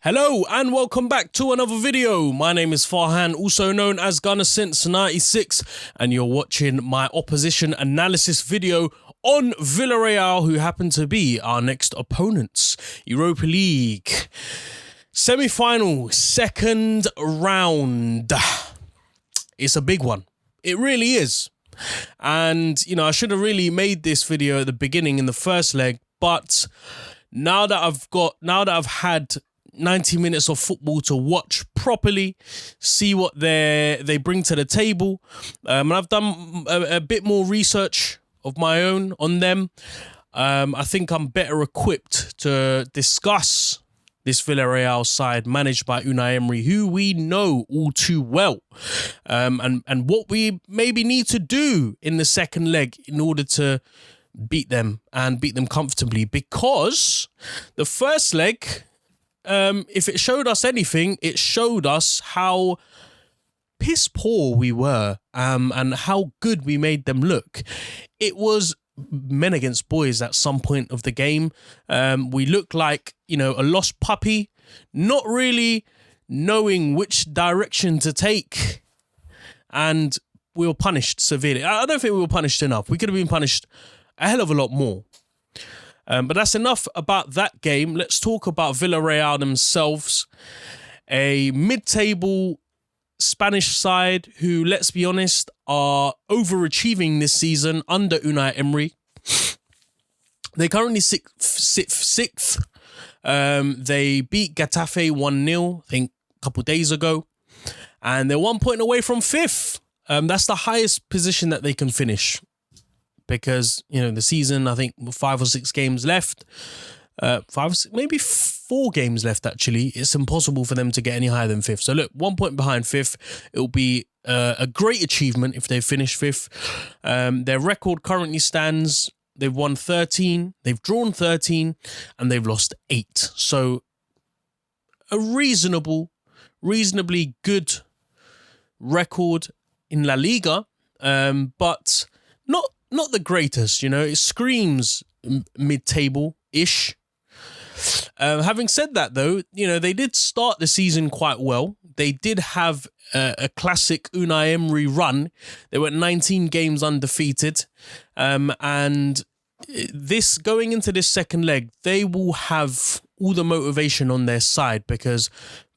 Hello and welcome back to another video. My name is Farhan, also known as Gunner since 96, and you're watching my opposition analysis video on Villarreal, who happen to be our next opponents. Europa League semi-final, second round. It's a big one. It really is. And, you know, I should have really made this video at the beginning in the first leg, but now that I've had 90 minutes of football to watch properly, see what they bring to the table, and I've done a bit more research of my own on them. I think I'm better equipped to discuss this Villarreal side managed by Unai Emery, who we know all too well, and what we maybe need to do in the second leg in order to beat them and beat them comfortably, because the first leg, if it showed us anything, it showed us how piss poor we were, and how good we made them look. It was men against boys at some point of the game. We looked like, you know, a lost puppy, not really knowing which direction to take, and we were punished severely. I don't think we were punished enough. We could have been punished a hell of a lot more. But that's enough about that game. Let's talk about Villarreal themselves. A mid-table Spanish side who, let's be honest, are overachieving this season under Unai Emery. They're currently sixth. They beat Getafe 1-0, I think, a couple of days ago. And they're 1 point away from fifth. That's the highest position that they can finish, because, you know, the season, I think 5 or 6 games left, maybe 4 games left, actually. It's impossible for them to get any higher than fifth. So look, 1 point behind fifth. It'll be a great achievement if they finish fifth. Their record currently stands, they've won 13, they've drawn 13, and they've lost 8. So a reasonably good record in La Liga, but not the greatest, you know. It screams mid-table-ish. Having said that, though, you know, they did start the season quite well. They did have a classic Unai Emery run. They went 19 games undefeated. And this, going into this second leg, they will have all the motivation on their side, because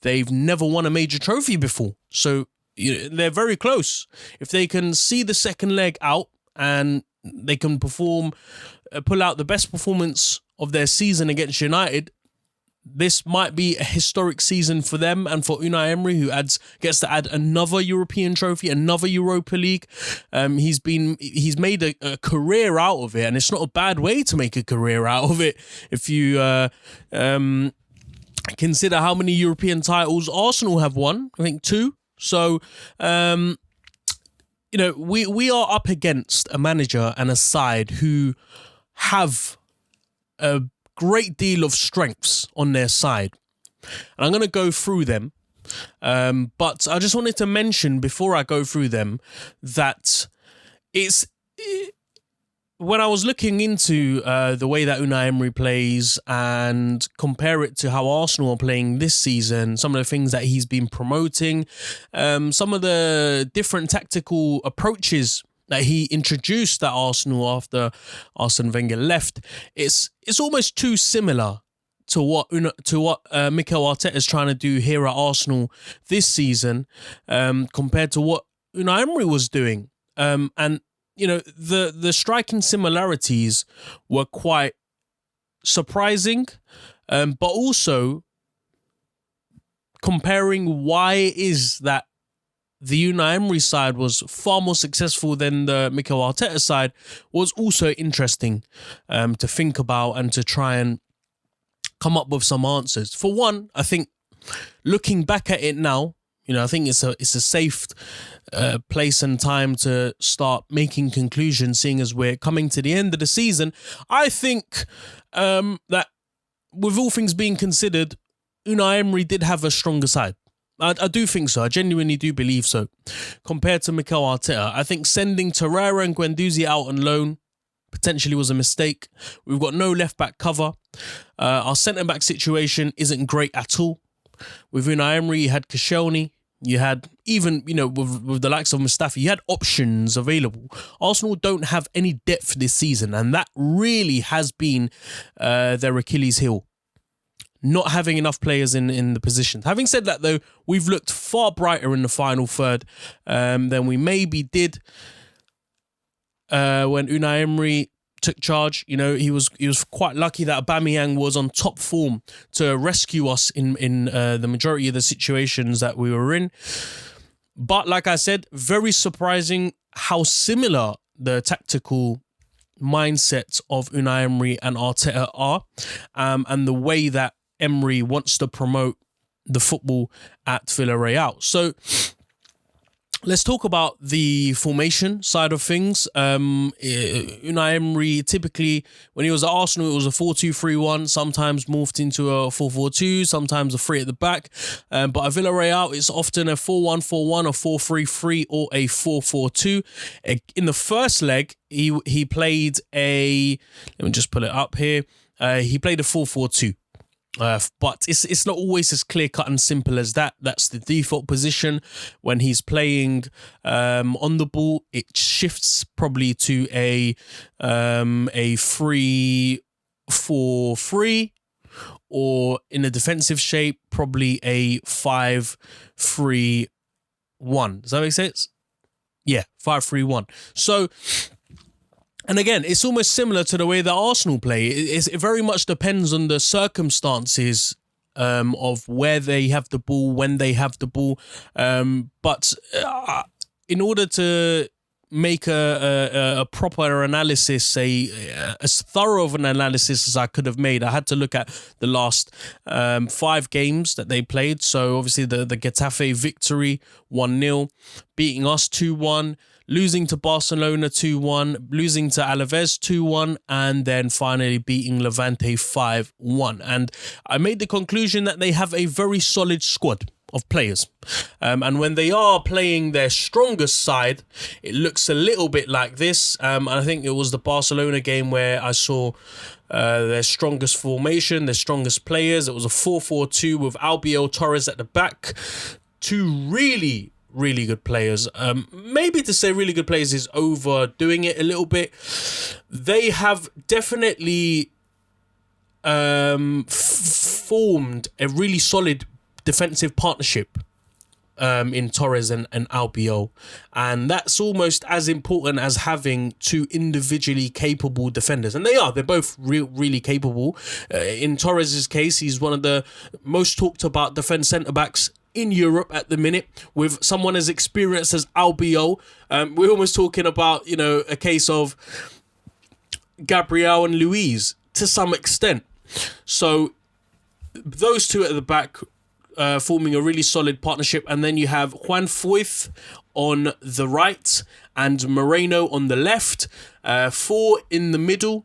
they've never won a major trophy before. So, you know, they're very close. If they can see the second leg out, and they can pull out the best performance of their season against United, this might be a historic season for them and for Unai Emery, who gets to add another European trophy, another Europa League. He's made a career out of it, and it's not a bad way to make a career out of it if you consider how many European titles Arsenal have won. I think 2. So, you know, we are up against a manager and a side who have a great deal of strengths on their side. And I'm going to go through them. But I just wanted to mention before I go through them that when I was looking into the way that Unai Emery plays and compare it to how Arsenal are playing this season, some of the things that he's been promoting, some of the different tactical approaches that he introduced at Arsenal after Arsene Wenger left, it's almost too similar to what Mikel Arteta is trying to do here at Arsenal this season, compared to what Unai Emery was doing. And you know, the striking similarities were quite surprising, but also comparing why it is that the Unai Emery side was far more successful than the Mikel Arteta side was also interesting to think about and to try and come up with some answers. For one, I think looking back at it now, you know, I think it's a safe place and time to start making conclusions, seeing as we're coming to the end of the season. I think that with all things being considered, Unai Emery did have a stronger side. I do think so. I genuinely do believe so. Compared to Mikel Arteta, I think sending Torreira and Guendouzi out on loan potentially was a mistake. We've got no left-back cover. Our centre-back situation isn't great at all. With Unai Emery, you had Koscielny. You had even, with the likes of Mustafi, you had options available. Arsenal don't have any depth this season, and that really has been their Achilles heel. Not having enough players in the positions. Having said that, though, we've looked far brighter in the final third than we maybe did when Unai Emery took charge. He was quite lucky that Aubameyang was on top form to rescue us in the majority of the situations that we were in. But like I said, very surprising how similar the tactical mindsets of Unai Emery and Arteta are, and the way that Emery wants to promote the football at Villarreal. So let's talk about the formation side of things. Unai Emery, typically, when he was at Arsenal, it was a 4-2-3-1, sometimes morphed into a 4-4-2, sometimes a 3 at the back. But at Villarreal, it's often a 4-1-4-1, a 4-3-3, or a 4-4-2. In the first leg, he played let me just pull it up here. He played a 4-4-2. But it's not always as clear-cut and simple as that. That's the default position. When he's playing on the ball, it shifts probably to a 3-4-3, or in a defensive shape, probably a 5-3-1. Does that make sense? Yeah, 5-3-1. So, and again, it's almost similar to the way that Arsenal play. It very much depends on the circumstances of where they have the ball, when they have the ball. But in order to make a proper analysis, as thorough of an analysis as I could have made, I had to look at the last 5 games that they played. So obviously the Getafe victory 1-0, beating us 2-1, losing to Barcelona 2-1, losing to Alaves 2-1, and then finally beating Levante 5-1. And I made the conclusion that they have a very solid squad of players. And when they are playing their strongest side, it looks a little bit like this. And I think it was the Barcelona game where I saw their strongest formation, their strongest players. It was a 4-4-2 with Albiol, Torres at the back. 2 really good players. Maybe to say really good players is overdoing it a little bit. They have definitely formed a really solid defensive partnership in Torres and Albiol, and that's almost as important as having 2 individually capable defenders, and they're both really capable. In Torres's case, he's one of the most talked about defense centre-backs in Europe at the minute, with someone as experienced as Albiol. We're almost talking about, a case of Gabriel and Luiz to some extent. So those 2 at the back forming a really solid partnership, and then you have Juan Foyth on the right and Moreno on the left. 4 in the middle: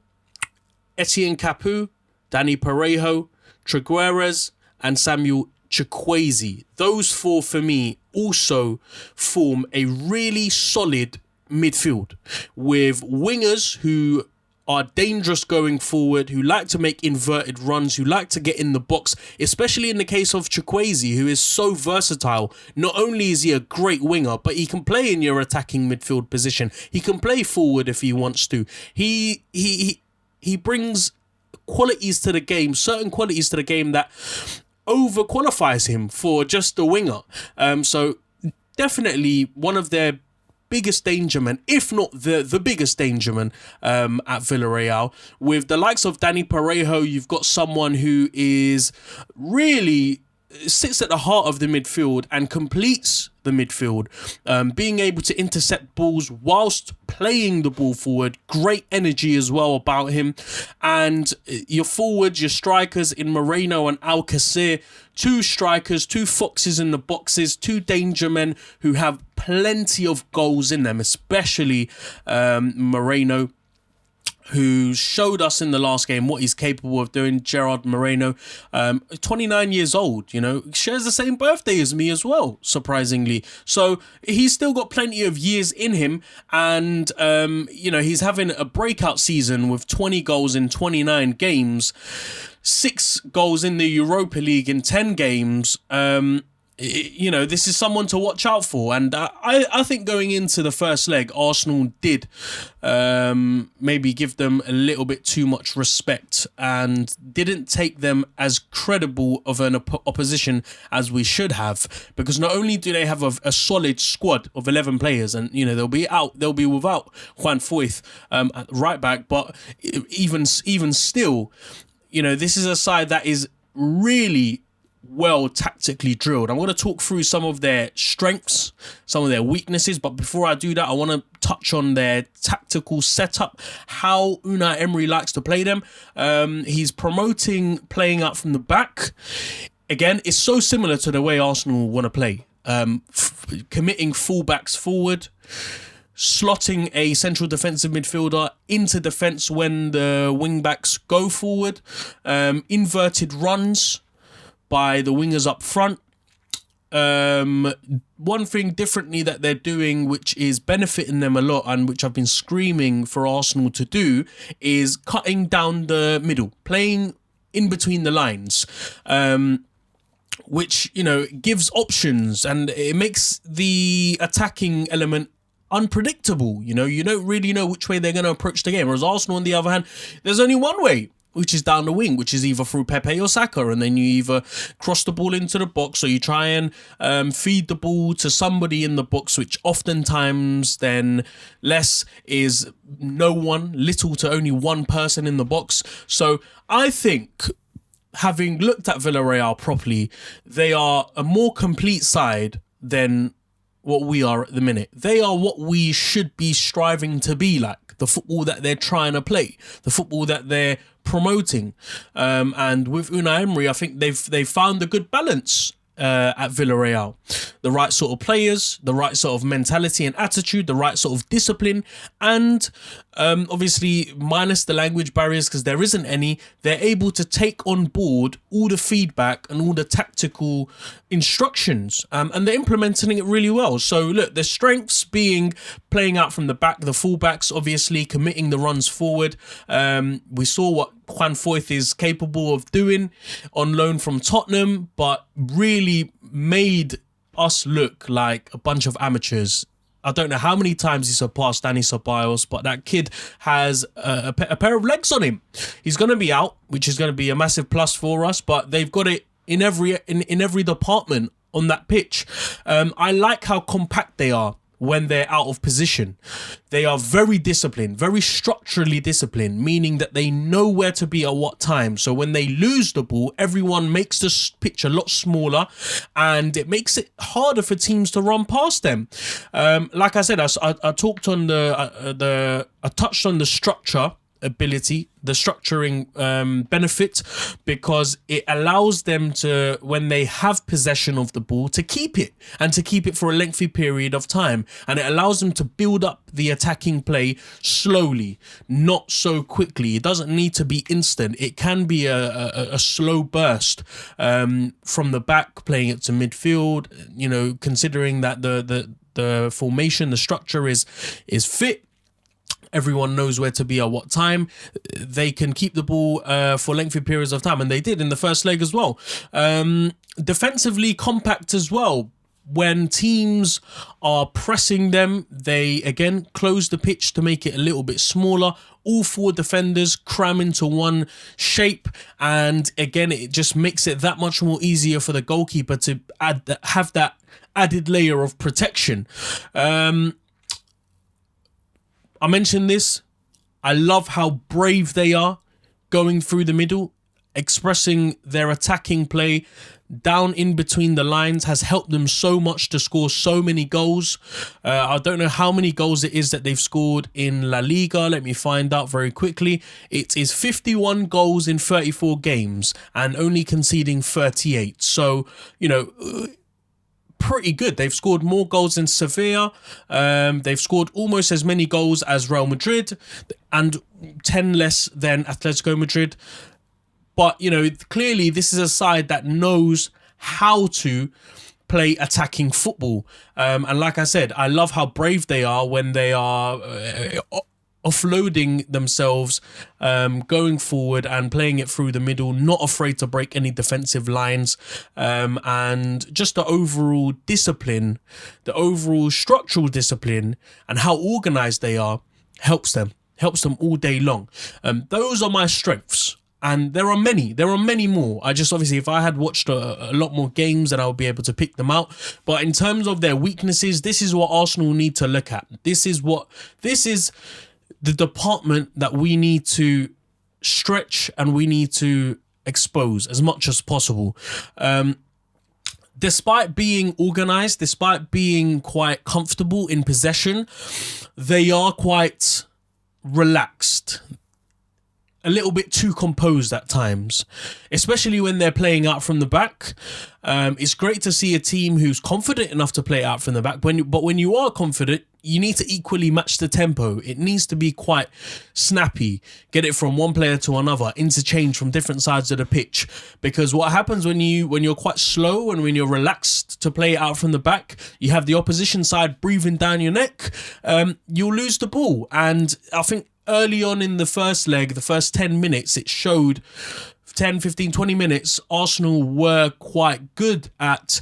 Etienne Capoue, Dani Parejo, Trigueros, and Samuel Chukwueze. Those 4 for me also form a really solid midfield with wingers who are dangerous going forward, who like to make inverted runs, who like to get in the box, especially in the case of Chukwueze, who is so versatile. Not only is he a great winger, but he can play in your attacking midfield position. He can play forward if he wants to. He brings qualities to the game, certain qualities to the game that overqualifies him for just a winger. So definitely one of their biggest dangerman, if not the biggest dangerman at Villarreal. With the likes of Dani Parejo, you've got someone who is really sits at the heart of the midfield and completes the midfield, being able to intercept balls whilst playing the ball forward. Great energy as well about him. And your forwards, your strikers in Moreno and Alcacer, 2 strikers, 2 foxes in the boxes, 2 danger men who have plenty of goals in them, especially Moreno. who showed us in the last game what he's capable of doing. Gerard Moreno, 29 years old, shares the same birthday as me as well, surprisingly. So he's still got plenty of years in him, and he's having a breakout season with 20 goals in 29 games, 6 goals in the Europa League in 10 games. This is someone to watch out for, and I think going into the first leg, Arsenal did maybe give them a little bit too much respect and didn't take them as credible of an opposition as we should have, because not only do they have a solid squad of 11 players, and they'll be without Juan Foyth at right back, but even still, this is a side that is really well tactically drilled. I'm going to talk through some of their strengths, some of their weaknesses, but before I do that, I want to touch on their tactical setup, how Unai Emery likes to play them. He's promoting playing out from the back. Again, it's so similar to the way Arsenal want to play, committing fullbacks forward, slotting a central defensive midfielder into defence when the wing-backs go forward, inverted runs by the wingers up front. One thing differently that they're doing, which is benefiting them a lot and which I've been screaming for Arsenal to do, is cutting down the middle, playing in between the lines, which, gives options, and it makes the attacking element unpredictable. You don't really know which way they're going to approach the game. Whereas Arsenal, on the other hand, there's only one way, which is down the wing, which is either through Pepe or Saka, and then you either cross the ball into the box or you try and feed the ball to somebody in the box, which oftentimes then less is little to only one person in the box. So I think, having looked at Villarreal properly, they are a more complete side than what we are at the minute. They are what we should be striving to be like, the football that they're trying to play, the football that they're promoting. And with Unai Emery, I think they've found a good balance at Villarreal. The right sort of players, the right sort of mentality and attitude, the right sort of discipline, and obviously minus the language barriers, because there isn't any, they're able to take on board all the feedback and all the tactical instructions, and they're implementing it really well. So look, the strengths being playing out from the back, the fullbacks obviously committing the runs forward. We saw what Juan Foyth is capable of doing on loan from Tottenham, but really made us look like a bunch of amateurs. I don't know how many times he surpassed Dani Ceballos, but that kid has a pair of legs on him. He's going to be out, which is going to be a massive plus for us, but they've got it in every department on that pitch. I like how compact they are when they're out of position. They are very disciplined, very structurally disciplined, meaning that they know where to be at what time. So when they lose the ball, everyone makes the pitch a lot smaller, and it makes it harder for teams to run past them. Like I said, I talked on I touched on the structure ability, the structuring benefit, because it allows them to, when they have possession of the ball, to keep it, and to keep it for a lengthy period of time, and it allows them to build up the attacking play slowly, not so quickly. It doesn't need to be instant. It can be a slow burst from the back, playing it to midfield, considering that the formation, the structure is fit. Everyone knows where to be at what time. They can keep the ball for lengthy periods of time, and they did in the first leg as well. Defensively compact as well. When teams are pressing them, they again close the pitch to make it a little bit smaller. All 4 defenders cram into one shape, and again, it just makes it that much more easier for the goalkeeper to have that added layer of protection. I mentioned this. I love how brave they are going through the middle, expressing their attacking play down in between the lines has helped them so much to score so many goals. I don't know how many goals it is that they've scored in La Liga. Let me find out very quickly. It is 51 goals in 34 games and only conceding 38. So, pretty good. They've scored more goals than Sevilla. They've scored almost as many goals as Real Madrid and 10 less than Atletico Madrid. But, you know, clearly this is a side that knows how to play attacking football. And like I said, I love how brave they are when they are offloading themselves, going forward and playing it through the middle, not afraid to break any defensive lines, and just the overall discipline, the overall structural discipline and how organised they are helps them all day long. Those are my strengths. And there are many more. I just, obviously, if I had watched a lot more games, then I would be able to pick them out. But in terms of their weaknesses, this is what Arsenal need to look at. This is the department that we need to stretch and we need to expose as much as possible. Despite being organised, despite being quite comfortable in possession, they are quite relaxed. A little bit too composed at times, especially when they're playing out from the back. It's great to see a team who's confident enough to play out from the back. But when you are confident, you need to equally match the tempo. It needs to be quite snappy. Get it from one player to another, interchange from different sides of the pitch. Because what happens when you're quite slow and when you're relaxed to play out from the back, you have the opposition side breathing down your neck. You'll lose the ball. And I think early on in the first leg, the first 10 minutes, it showed 10, 15, 20 minutes, Arsenal were quite good at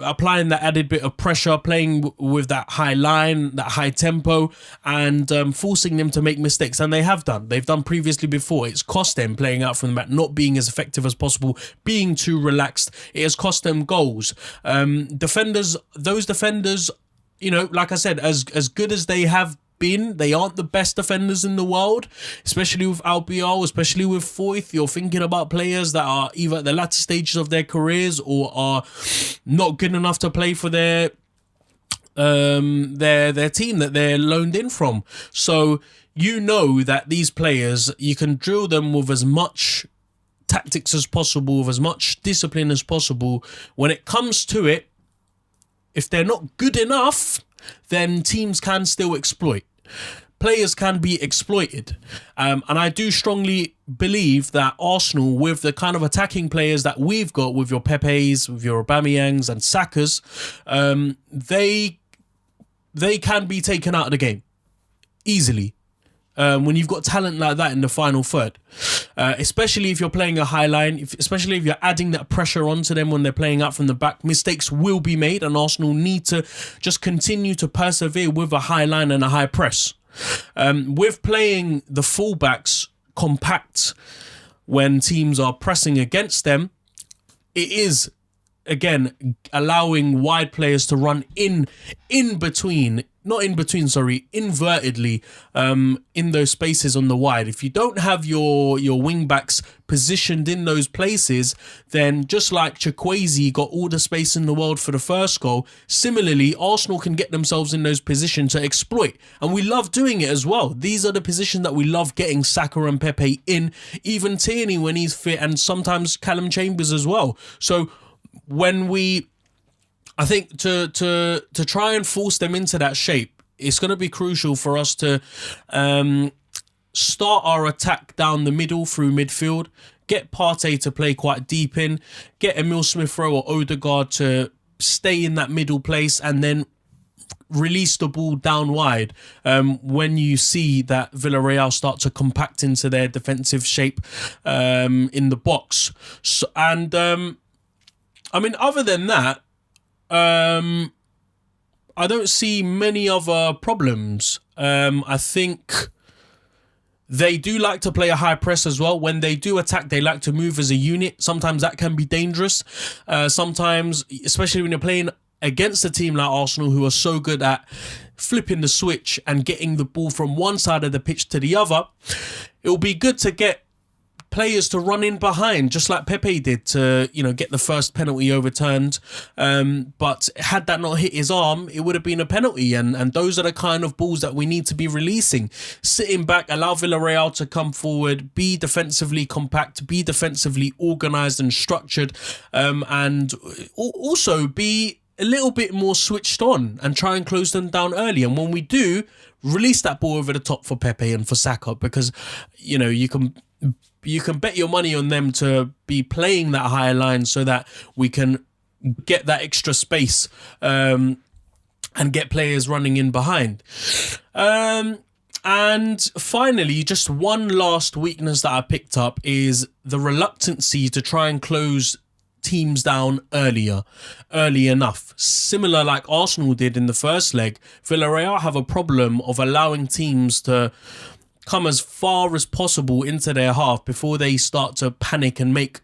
applying that added bit of pressure, playing with that high line, that high tempo, and forcing them to make mistakes. And they have done. They've done previously before. It's cost them playing out from the back, not being as effective as possible, being too relaxed. It has cost them goals. Those defenders, you know, like I said, as good as they have been, they aren't the best defenders in the world, especially with Albiol, especially with Foyth. You're thinking about players that are either at the latter stages of their careers or are not good enough to play for their team that they're loaned in from. So you know that these players, you can drill them with as much tactics as possible, with as much discipline as possible. When it comes to it, if they're not good enough, then teams can still exploit. Players can be exploited. And I do strongly believe that Arsenal, with the kind of attacking players that we've got, with your Pepes, with your Aubameyangs and Sakas, they can be taken out of the game easily. When you've got talent like that in the final third, especially if you're playing a high line, especially if you're adding that pressure onto them when they're playing out from the back, mistakes will be made, and Arsenal need to just continue to persevere with a high line and a high press. With playing the fullbacks compact when teams are pressing against them, it is, again, allowing wide players to run invertedly in those spaces on the wide. If you don't have your wing backs positioned in those places, then just like Chukwueze got all the space in the world for the first goal, similarly Arsenal can get themselves in those positions to exploit, and we love doing it as well. These are the positions that we love getting Saka and Pepe in, even Tierney when he's fit, and sometimes Callum Chambers as well. So I think to try and force them into that shape, it's going to be crucial for us to start our attack down the middle through midfield, get Partey to play quite deep in, get Emil Smith-Rowe or Odegaard to stay in that middle place, and then release the ball down wide when you see that Villarreal start to compact into their defensive shape in the box. So, and I mean, other than that, I don't see many other problems. I think they do like to play a high press as well. When they do attack, they like to move as a unit. Sometimes that can be dangerous. Sometimes, especially when you're playing against a team like Arsenal, who are so good at flipping the switch and getting the ball from one side of the pitch to the other, it will be good to get players to run in behind, just like Pepe did to, get the first penalty overturned. But had that not hit his arm, it would have been a penalty. And those are the kind of balls that we need to be releasing. Sitting back, allow Villarreal to come forward, be defensively compact, be defensively organised and structured, and also be a little bit more switched on and try and close them down early. And when we do, release that ball over the top for Pepe and for Saka, because you can bet your money on them to be playing that higher line so that we can get that extra space and get players running in behind. And finally, just one last weakness that I picked up is the reluctancy to try and close teams down early enough. Similar like Arsenal did in the first leg, Villarreal have a problem of allowing teams to come as far as possible into their half before they start to panic and make,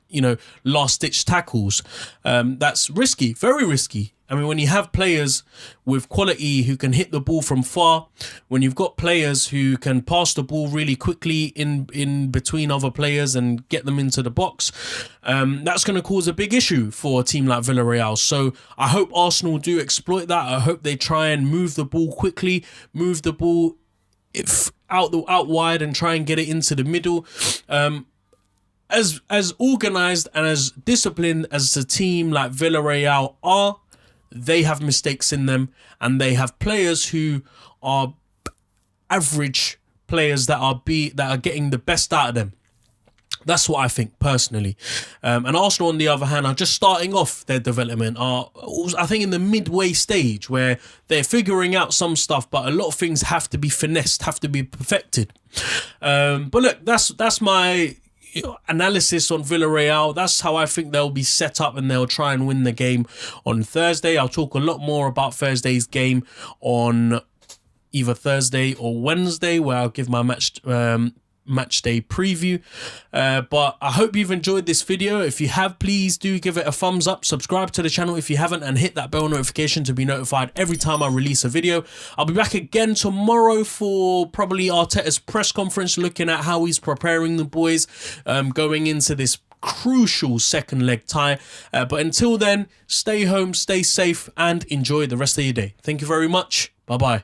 last-ditch tackles. That's risky, very risky. I mean, when you have players with quality who can hit the ball from far, when you've got players who can pass the ball really quickly in between other players and get them into the box, that's going to cause a big issue for a team like Villarreal. So I hope Arsenal do exploit that. I hope they try and move the ball quickly, move the ball out wide and try and get it into the middle. As organised and as disciplined as a team like Villarreal are, they have mistakes in them, and they have players who are average players that are getting the best out of them. That's what I think personally. And Arsenal, on the other hand, are just starting off their development. I think in the midway stage where they're figuring out some stuff, but a lot of things have to be finessed, have to be perfected. But look, that's my analysis on Villarreal. That's how I think they'll be set up, and they'll try and win the game on Thursday. I'll talk a lot more about Thursday's game on either Thursday or Wednesday, where I'll give my match day preview. But I hope you've enjoyed this video. If you have, please do give it a thumbs up, subscribe to the channel if you haven't, and hit that bell notification to be notified every time I release a video. I'll be back again tomorrow for probably Arteta's press conference, looking at how he's preparing the boys going into this crucial second leg tie. But until then, stay home, stay safe, and enjoy the rest of your day. Thank you very much. Bye bye.